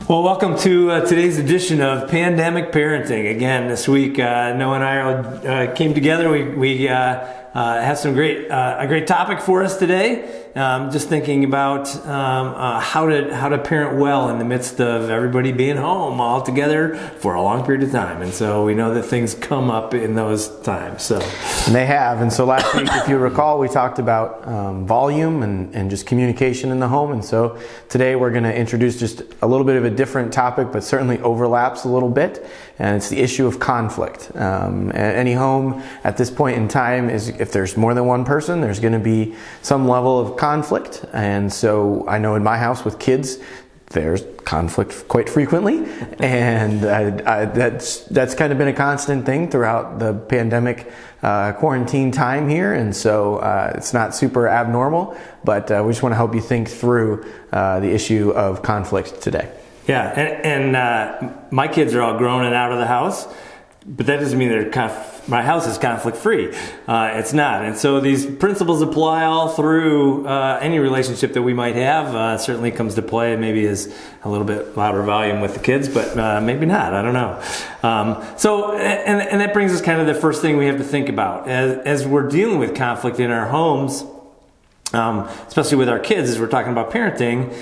Well, welcome to today's edition of Pandemic Parenting. Again, this week, Noah and I came together. We have some a great topic for us today. Just thinking about how to parent well in the midst of everybody being home all together for a long period of time. And so we know that things come up in those times. So and they have. And so last week, if you recall, we talked about volume and just communication in the home. And so today we're going to introduce just a little bit of a different topic, but certainly overlaps a little bit. And it's the issue of conflict. Any home at this point in time is, if there's more than one person, there's going to be some level of conflict. And so I know in my house with kids, there's conflict quite frequently, and that's kind of been a constant thing throughout the pandemic quarantine time here, and so it's not super abnormal, but we just want to help you think through the issue of conflict today. Yeah, and my kids are all grown and out of the house, but that doesn't mean my house is conflict-free. It's not. And so these principles apply all through any relationship that we might have. Certainly comes to play, maybe is a little bit louder volume with the kids, but maybe not. I don't know. And that brings us kind of the first thing we have to think about. As we're dealing with conflict in our homes, especially with our kids, as we're talking about parenting,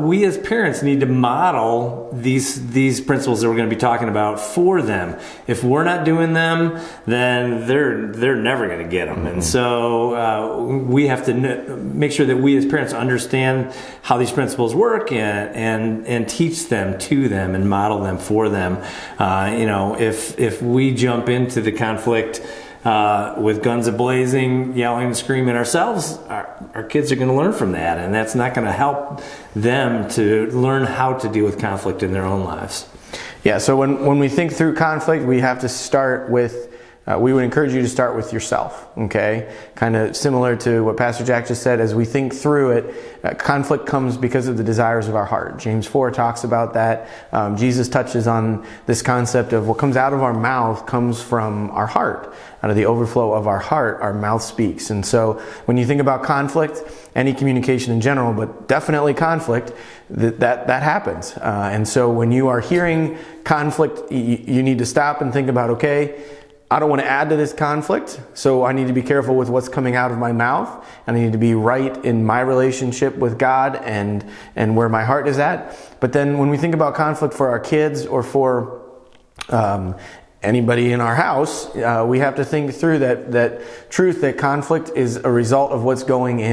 we as parents need to model these principles that we're going to be talking about for them. If we're not doing them, then they're never going to get them. And so we have to make sure that we as parents understand how these principles work and teach them to them and model them for them. If we jump into the conflict with guns a-blazing, yelling and screaming ourselves, our kids are going to learn from that, and that's not going to help them to learn how to deal with conflict in their own lives. Yeah, so when we think through conflict, we have to start with, we would encourage you to start with yourself, okay? Kind of similar to what Pastor Jack just said. As we think through it, conflict comes because of the desires of our heart. James 4 talks about that. Jesus touches on this concept of what comes out of our mouth comes from our heart. Out of the overflow of our heart, our mouth speaks. And so when you think about conflict, any communication in general, but definitely conflict, that happens. And so when you are hearing conflict, you need to stop and think about, okay, I don't want to add to this conflict, so I need to be careful with what's coming out of my mouth, and I need to be right in my relationship with God and where my heart is at. But then when we think about conflict for our kids or for anybody in our house, we have to think through that truth that conflict is a result of what's going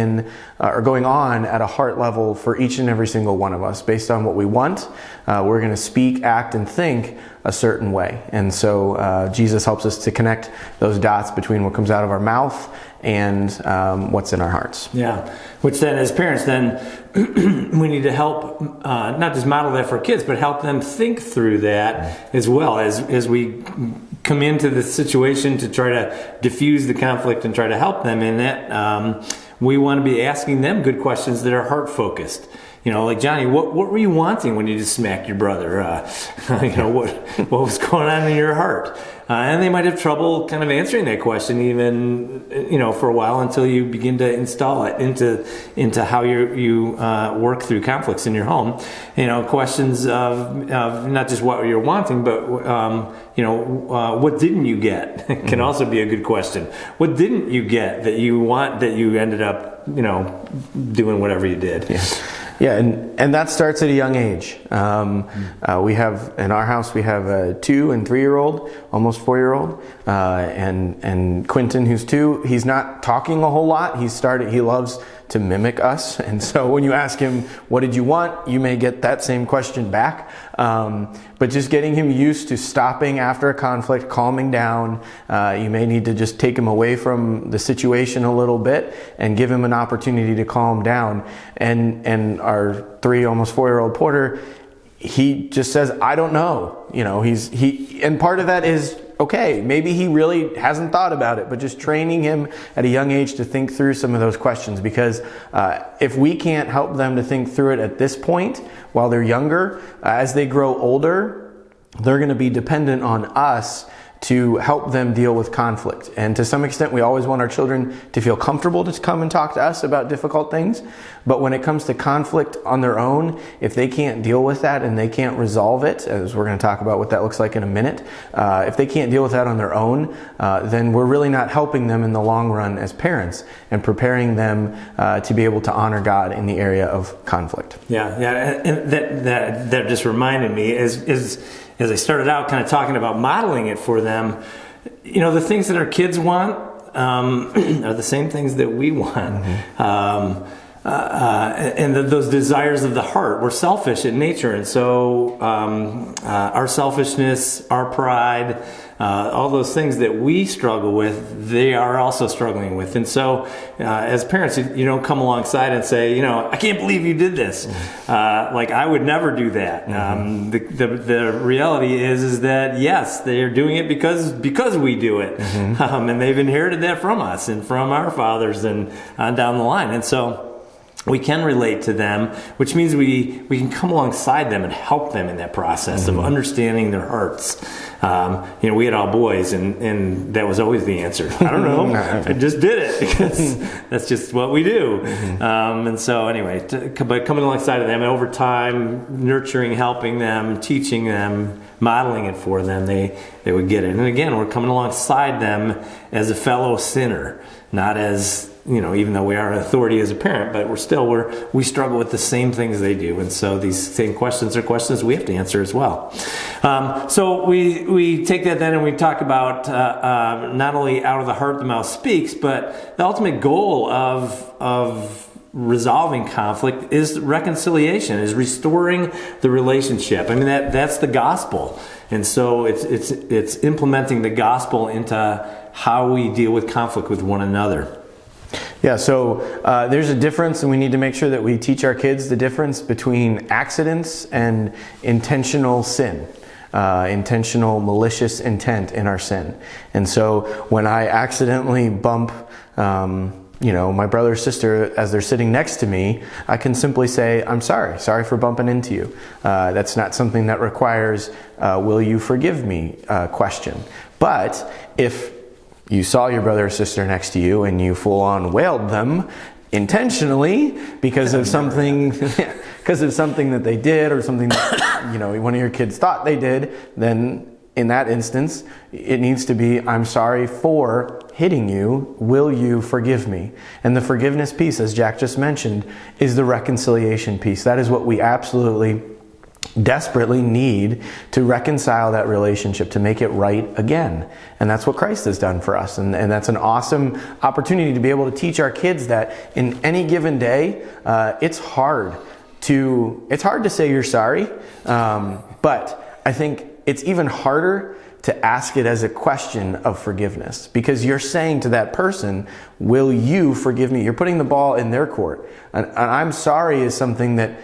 on at a heart level for each and every single one of us. Based on what we want, we're going to speak, act, and think a certain way. And so Jesus helps us to connect those dots between what comes out of our mouth and what's in our hearts. Yeah, which then as parents, we need to help not just model that for kids, but help them think through that as well as we come into the situation to try to diffuse the conflict and try to help them in that. We want to be asking them good questions that are heart focused. Like Johnny, what were you wanting when you just smacked your brother? What was going on in your heart? And they might have trouble kind of answering that question even, for a while until you begin to install it into how you work through conflicts in your home. Questions of not just what you're wanting, but, what didn't you get can also be a good question. What didn't you get that you want that you ended up, doing whatever you did? Yeah. Yeah, and that starts at a young age. We have, in our house, we have a 2- and 3-year-old, almost 4-year-old, and Quentin, who's 2, he's not talking a whole lot. He loves to mimic us, and so when you ask him, what did you want, you may get that same question back. But just getting him used to stopping after a conflict, calming down. You may need to just take him away from the situation a little bit and give him an opportunity to calm down. And our 3, almost 4-year-old Porter, he just says, I don't know. And part of that is, okay, maybe he really hasn't thought about it, but just training him at a young age to think through some of those questions, because if we can't help them to think through it at this point while they're younger, as they grow older, they're going to be dependent on us to help them deal with conflict. And to some extent, we always want our children to feel comfortable to come and talk to us about difficult things. But when it comes to conflict on their own, if they can't deal with that and they can't resolve it, as we're going to talk about what that looks like in a minute, if they can't deal with that on their own, then we're really not helping them in the long run as parents and preparing them to be able to honor God in the area of conflict. Yeah, and that just reminded me as I started out kind of talking about modeling it for them, the things that our kids want are the same things that we want. Mm-hmm. Those desires of the heart. We're selfish in nature, and so our selfishness, our pride, all those things that we struggle with, they are also struggling with. And so as parents, you don't come alongside and say, I can't believe you did this. Like I would never do that. Mm-hmm. The reality is that yes, they are doing it because we do it. Mm-hmm. And they've inherited that from us and from our fathers and on down the line. And so we can relate to them, which means we can come alongside them and help them in that process of understanding their hearts. We had all boys, and that was always the answer. I don't know. I just did it because that's just what we do. And so anyway, but coming alongside of them, and over time, nurturing, helping them, teaching them, modeling it for them, they would get it. And again, we're coming alongside them as a fellow sinner, not as even though we are an authority as a parent, but we struggle with the same things they do. And so these same questions are questions we have to answer as well. So we take that then and we talk about not only out of the heart the mouth speaks, but the ultimate goal of resolving conflict is reconciliation, is restoring the relationship. I mean, that's the gospel. And so it's implementing the gospel into how we deal with conflict with one another. Yeah, so there's a difference, and we need to make sure that we teach our kids the difference between accidents and intentional sin, intentional malicious intent in our sin. And so when I accidentally bump my brother or sister as they're sitting next to me, I can simply say, I'm sorry for bumping into you. That's not something that requires, will you forgive me question. But if you saw your brother or sister next to you and you full-on wailed them intentionally because of something that they did or something that one of your kids thought they did, then in that instance it needs to be, I'm sorry for hitting you, will you forgive me? And the forgiveness piece, as Jack just mentioned, is the reconciliation piece. That is what we absolutely desperately need to reconcile that relationship, to make it right again. And that's what Christ has done for us. And that's an awesome opportunity to be able to teach our kids that in any given day, it's hard to say you're sorry. But I think it's even harder to ask it as a question of forgiveness, because you're saying to that person, will you forgive me? You're putting the ball in their court. And I'm sorry is something that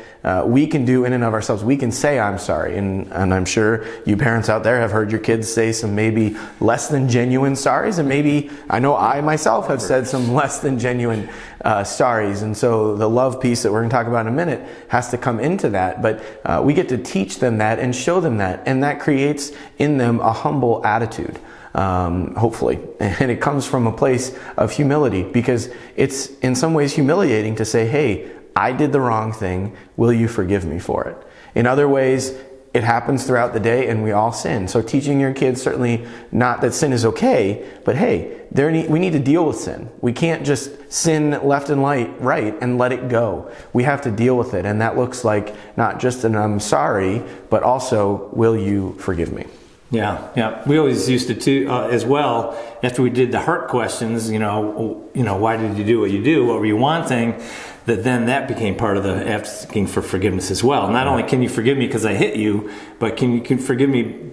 we can do in and of ourselves. We can say I'm sorry. And I'm sure you parents out there have heard your kids say some maybe less than genuine sorries. And maybe, I know I myself have said some less than genuine sorries. And so the love piece that we're going to talk about in a minute has to come into that. But we get to teach them that and show them that. And that creates in them a humble attitude. Hopefully. And it comes from a place of humility, because it's in some ways humiliating to say, hey, I did the wrong thing. Will you forgive me for it? In other ways, it happens throughout the day and we all sin. So teaching your kids, certainly not that sin is okay, but hey, we need to deal with sin. We can't just sin left and right and let it go. We have to deal with it. And that looks like not just an I'm sorry, but also, will you forgive me? Yeah. We always used to as well. After we did the heart questions, why did you do what you do? What were you wanting? That became part of the asking for forgiveness as well. Not only can you forgive me because I hit you, but can you forgive me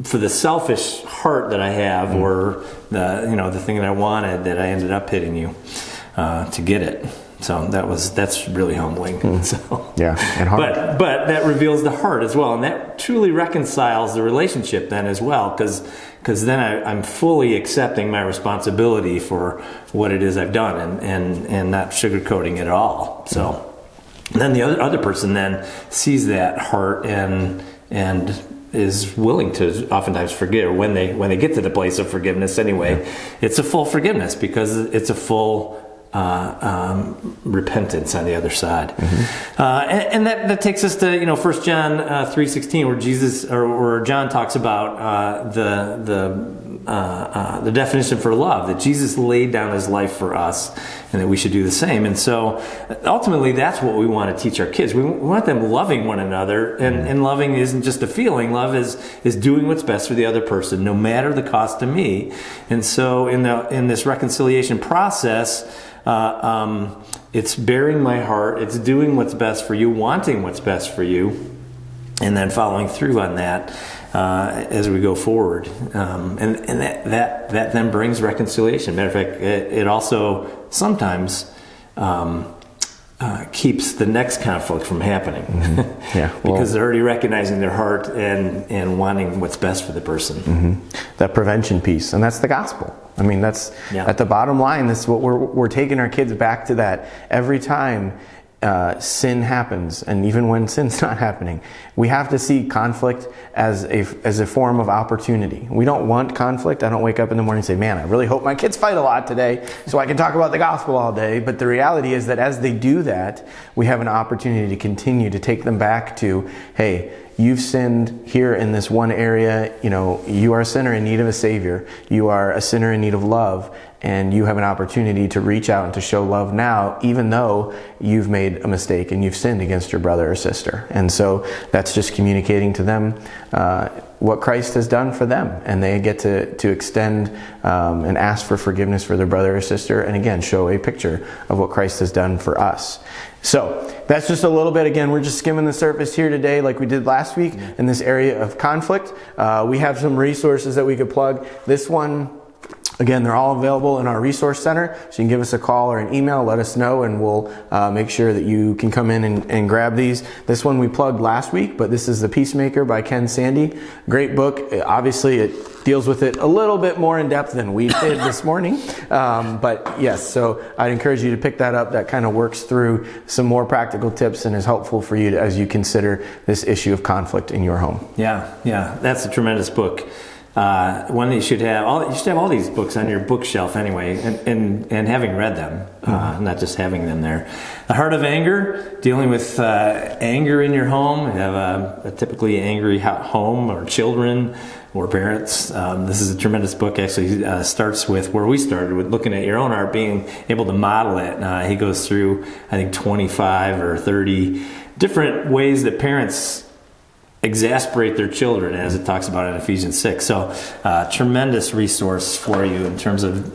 for the selfish heart that I have, or the thing that I wanted that I ended up hitting you to get it. So that's really humbling. So yeah, and hard. But that reveals the heart as well, and that truly reconciles the relationship then as well, because then I'm fully accepting my responsibility for what it is I've done and not sugarcoating it at all. So then the other person then sees that heart and is willing to oftentimes forgive, or when they get to the place of forgiveness anyway, it's a full forgiveness because it's a full repentance on the other side. And that takes us to 1 John 3:16, where Jesus or John talks about the definition for love, that Jesus laid down his life for us and that we should do the same. And so ultimately that's what we want to teach our kids. We want them loving one another, and loving isn't just a feeling. Love is doing what's best for the other person, no matter the cost to me. And so in this reconciliation process, it's bearing my heart, it's doing what's best for you, wanting what's best for you, and then following through on that as we go forward. And that then brings reconciliation. Matter of fact, it also sometimes keeps the next conflict from happening. Because they're already recognizing their heart and wanting what's best for the person. That prevention piece, and that's the gospel. I mean, that's at the bottom line. This is what we're taking our kids back to, that every time sin happens, and even when sin's not happening, we have to see conflict as a form of opportunity. We don't want conflict. I don't wake up in the morning and say, man, I really hope my kids fight a lot today so I can talk about the gospel all day. But the reality is that as they do that, we have an opportunity to continue to take them back to, hey, you've sinned here in this one area. You are a sinner in need of a Savior. You are a sinner in need of love. And you have an opportunity to reach out and to show love now, even though you've made a mistake and you've sinned against your brother or sister. And so that's just communicating to them what Christ has done for them. And they get to extend and ask for forgiveness for their brother or sister. And again, show a picture of what Christ has done for us. So that's just a little bit. Again, we're just skimming the surface here today like we did last week in this area of conflict. We have some resources that we could plug. This one, again, they're all available in our resource center. So you can give us a call or an email, let us know, and we'll make sure that you can come in and grab these. This one we plugged last week, but this is The Peacemaker by Ken Sande. Great book. Obviously, it deals with it a little bit more in depth than we did this morning. But yes, so I'd encourage you to pick that up. That kind of works through some more practical tips and is helpful for you as you consider this issue of conflict in your home. Yeah, that's a tremendous book. One that you should have all these books on your bookshelf anyway, and having read them, not just having them there. The Heart of Anger, dealing with anger in your home. You have a typically angry home, or children, or parents. This is a tremendous book. Actually, starts with where we started, with looking at your own heart, being able to model it. He goes through, I think, 25 or 30 different ways that parents exasperate their children, as it talks about in Ephesians 6. So tremendous resource for you in terms of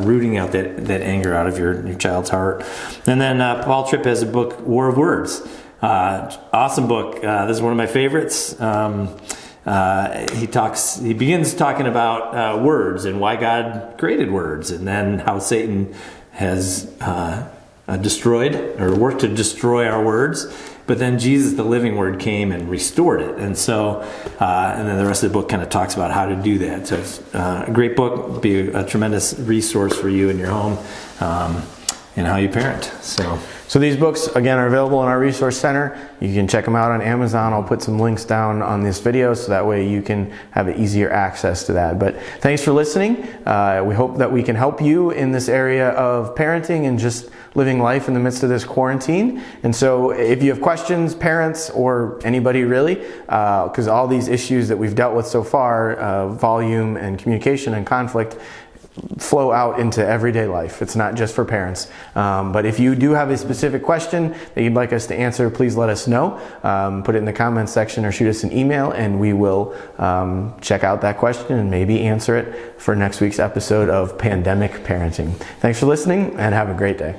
rooting out that anger out of your child's heart. And then Paul Tripp has a book, War of Words. Awesome book. This is one of my favorites. He begins talking about words and why God created words, and then how Satan has destroyed or worked to destroy our words. But then Jesus, the living word, came and restored it. And so, and then the rest of the book kind of talks about how to do that. So it's a great book, be a tremendous resource for you in your home and how you parent. So these books, again, are available in our resource center. You can check them out on Amazon. I'll put some links down on this video so that way you can have easier access to that. But thanks for listening. We hope that we can help you in this area of parenting and just living life in the midst of this quarantine. And so if you have questions, parents, or anybody really, because all these issues that we've dealt with so far, volume and communication and conflict, flow out into everyday life. It's not just for parents. But if you do have a specific question that you'd like us to answer, please let us know. Put it in the comments section or shoot us an email, and we will check out that question and maybe answer it for next week's episode of Pandemic Parenting. Thanks for listening, and have a great day.